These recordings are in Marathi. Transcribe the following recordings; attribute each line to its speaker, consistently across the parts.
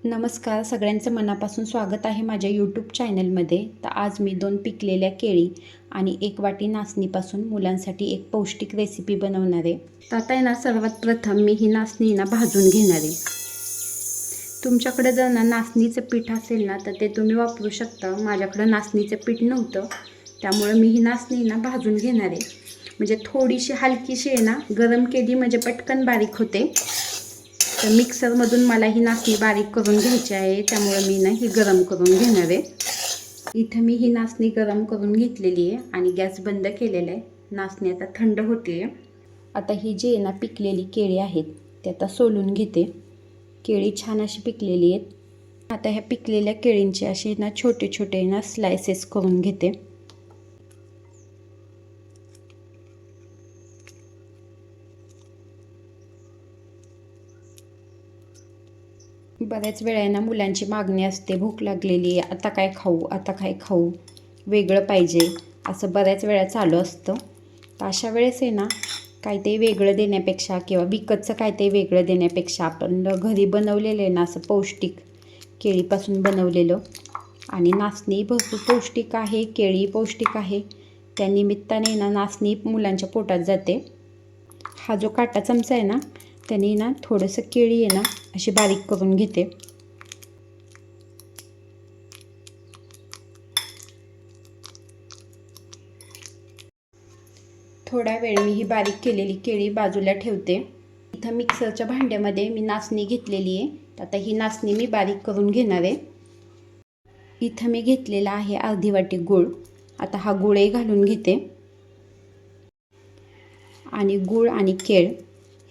Speaker 1: नमस्कार, सगळ्यांचं मनापासून स्वागत आहे माझ्या यूट्यूब चॅनलमध्ये. तर आज मी 2 पिकलेल्या केळी आणि 1 वाटी नाचणीपासून मुलांसाठी एक पौष्टिक रेसिपी बनवणार आहे. तर आता आहे ना, सर्वात प्रथम मी ही नाचणी भाजून घेणार आहे. तुमच्याकडे जर नाचणीचं पीठ असेल ना तर ते तुम्ही वापरू शकता. माझ्याकडं नाचणीचं पीठ नव्हतं, त्यामुळे मी ही नाचणी भाजून घेणार आहे. म्हणजे थोडीशी हलकीशी आहे ना, गरम केली म्हणजे पटकन बारीक होते. तर मिक्सरमधून मला ही नाचणी बारीक करून घ्यायची आहे, त्यामुळे मी ही गरम करून घेणार आहे. इथं मी ही नाचणी गरम करून घेतलेली आहे आणि गॅस बंद केलेला आहे. नाचणी आता थंड होते. आता ही जी आहे ना पिकलेली केळी आहेत ते आता सोलून घेते. केळी छान अशी पिकलेली आहेत. आता ह्या पिकलेल्या केळींचे असे ना छोटे छोटे स्लायसेस करून घेते. बऱ्याच वेळा मुलांची मागणी असते, भूक लागलेली, आता काय खाऊ, आता काय खाऊ, वेगळं पाहिजे, असं बऱ्याच वेळा चालू असतं. तर अशा वेळेस काहीतरी वेगळं देण्यापेक्षा किंवा विकतचं काहीतरी वेगळं देण्यापेक्षा आपण घरी बनवलेलं असं पौष्टिक केळीपासून बनवलेलं, आणि नाचणी भरपूर पौष्टिक आहे, केळी पौष्टिक आहे, त्या निमित्ताने नाचणी मुलांच्या पोटात जाते. हा जो काटा चमचा आहे ना त्याने थोडंसं केळी अशी बारीक करून घेते. थोडा वेळ मी ही बारीक केलेली केळी बाजूला ठेवते. इथं मिक्सरच्या भांड्यामध्ये मी नाचणी घेतलेली आहे. आता ही नाचणी मी बारीक करून घेणार आहे. इथं मी घेतलेला आहे अर्धी वाटी गूळ. आता हा गूळही घालून घेते आणि गूळ आणि केळ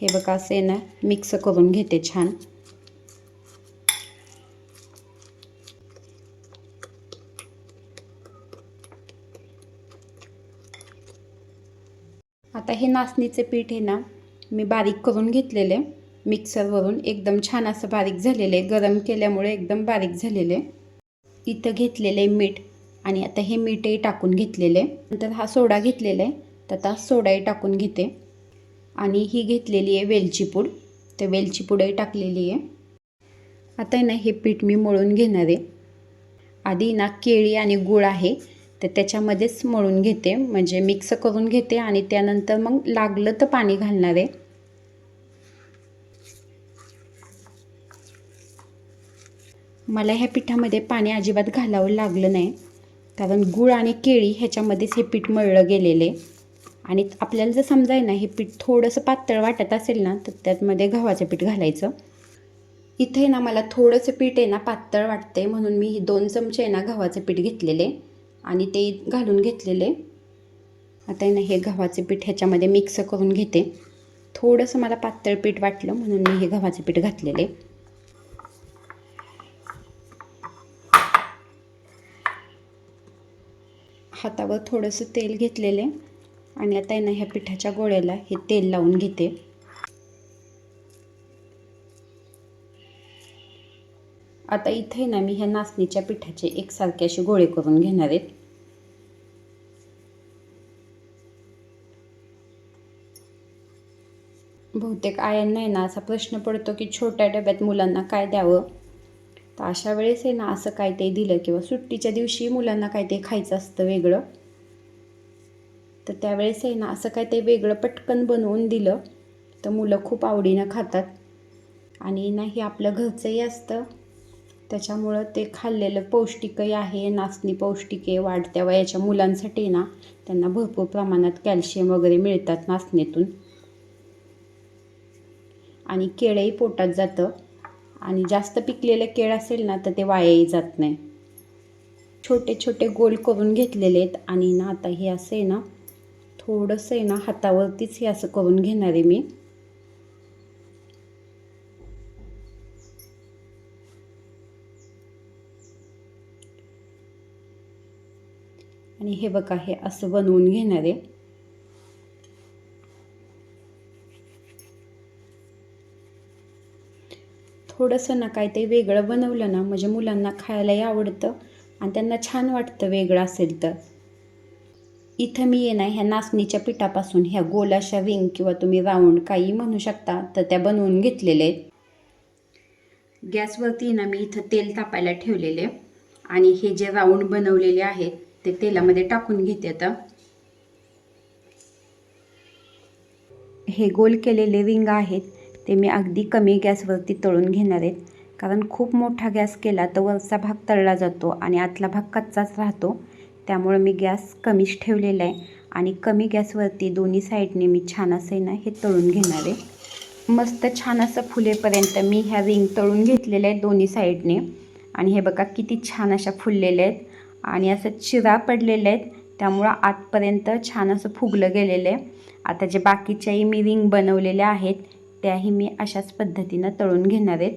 Speaker 1: हे बघा असे मिक्स करून घेते छान. आता हे नाचणीचे पीठ आहे मी बारीक करून घेतलेले मिक्सरवरून. एकदम छान असं बारीक झालेले, गरम केल्यामुळे एकदम बारीक झालेले. इथं घेतलेले मीठ आणि आता हे मीठही टाकून घेतलेले. नंतर हा सोडा घेतलेला आहे, तर आता सोडाही टाकून घेते. आणि ही घेतलेली आहे वेलची पूड, तर वेलची पूडही टाकलेली आहे. आता हे पीठ मी मळून घेणार आहे. आधी केळी आणि गूळ आहे तर त्याच्यामध्येच मळून घेते, म्हणजे मिक्स करून घेते आणि त्यानंतर मग लागलं तर पाणी घालणार आहे. मला ह्या पिठामध्ये पाणी अजिबात घालावं लागलं नाही, कारण गूळ आणि केळी ह्याच्यामध्येच हे पीठ मळलं गेलेले. आणि आपल्याला जर समजा हे पीठ थोडंसं पातळ वाटत असेल ना तर त्यामध्ये गव्हाचं पीठ घालायचं. इथे मला थोडंसं पीठ पातळ वाटते, म्हणून मी 2 चमचे गव्हाचं पीठ घेतलेले आणि ते घालून घेतलेले. आता हे गव्हाचे पीठ ह्याच्यामध्ये मिक्स करून घेते. थोडंसं मला पातळ पीठ वाटलं म्हणून मी हे गव्हाचे पीठ घातलेले. हातावर थोडंसं तेल घेतलेले आणि आता ह्या पिठाच्या गोळ्याला हे तेल लावून घेते. आता इथे मी ह्या नाचणीच्या पिठाचे एकसारखे असे गोळे करून घेणार आहेत. बहुतेक आयांना असा प्रश्न पडतो की छोट्या डब्यात मुलांना काय द्यावं. तर अशा वेळेस असं काहीतरी दिलं, किंवा सुट्टीच्या दिवशी मुलांना काहीतरी खायचं असतं वेगळं, तर त्यावेळेस असं काहीतरी वेगळं पटकन बनवून दिलं तर मुलं खूप आवडीनं खातात. आणि हे आपलं घरचंही असतं, त्याच्यामुळं ते खाल्लेलं पौष्टिकही आहे. नाचणी पौष्टिक आहे. वाढत्या वयाच्या मुलांसाठी त्यांना भरपूर प्रमाणात कॅल्शियम वगैरे मिळतात नाचणीतून. आणि केळही पोटात जातं, आणि जास्त पिकलेलं केळ असेल ना तर ते वायाही जात नाही. छोटे छोटे गोल करून घेतलेले आहेत आणि आता हे असे थोडंसं हातावरतीच हे असं करून घेणार आहे मी. आणि हे बघा हे असं बनवून घेणार आहे. थोडंसं काहीतरी वेगळं बनवलं म्हणजे मुलांना खायलाही आवडतं आणि त्यांना छान वाटतं वेगळं असेल तर. इथं मी ह्या नाचणीच्या पिठापासून ह्या गोल अशा रिंग किंवा तुम्ही राऊंड काही म्हणू शकता तर त्या बनवून घेतलेल्या आहेत. गॅसवरती ना मी इथं तेल तापायला ठेवलेले आणि हे जे राऊंड बनवलेले आहेत ते तेलामध्ये टाकून घेते आता. हे गोल केलेले रिंग आहेत ते मी अगदी कमी गॅसवरती तळून घेणार आहेत, कारण खूप मोठा गॅस केला तर वरचा भाग तळला जातो आणि आतला भाग कच्चाच राहतो. त्यामुळे मी गॅस कमीच ठेवलेला आहे आणि कमी गॅसवरती दोन्ही साईडने मी छान असे ना हे तळून घेणार आहे. मस्त छान असं फुलेपर्यंत मी ह्या रिंग तळून घेतलेल्या आहेत दोन्ही साईडने. आणि हे बघा किती छान अशा फुललेल्या आहेत आणि असं चिरा पडलेल्या आहेत, त्यामुळं आतपर्यंत छान असं फुगलं गेलेलं आहे. आता जे बाकीच्याही मी रिंग बनवलेल्या आहेत त्याही मी अशाच पद्धतीनं तळून घेणार आहेत.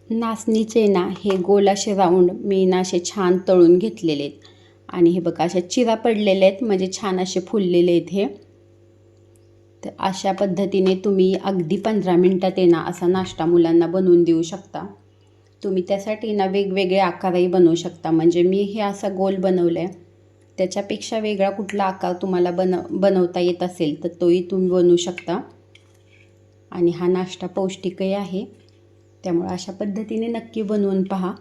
Speaker 1: नाचणीचे ना हे गोल असे राऊंड मी ना असे छान तळून घेतलेले आहेत आणि हे बघा अशा चिरा पडलेले आहेत, म्हणजे छान असे फुललेले आहेत हे. तर अशा पद्धतीने तुम्ही अगदी 15 मिनटात ना असा नाश्ता मुलांना बनवून देऊ शकता. तुम्ही त्यासाठी ना वेगवेगळे आकारही बनवू शकता. म्हणजे मी हे असा गोल बनवलं आहे, त्याच्यापेक्षा वेगळा कुठला आकार तुम्हाला बनवता येत असेल तर तोही तुम्ही बनवू शकता. आणि हा नाश्ता पौष्टिकही आहे, त्यामुळे अशा पद्धतीने नक्की बनवून पहा.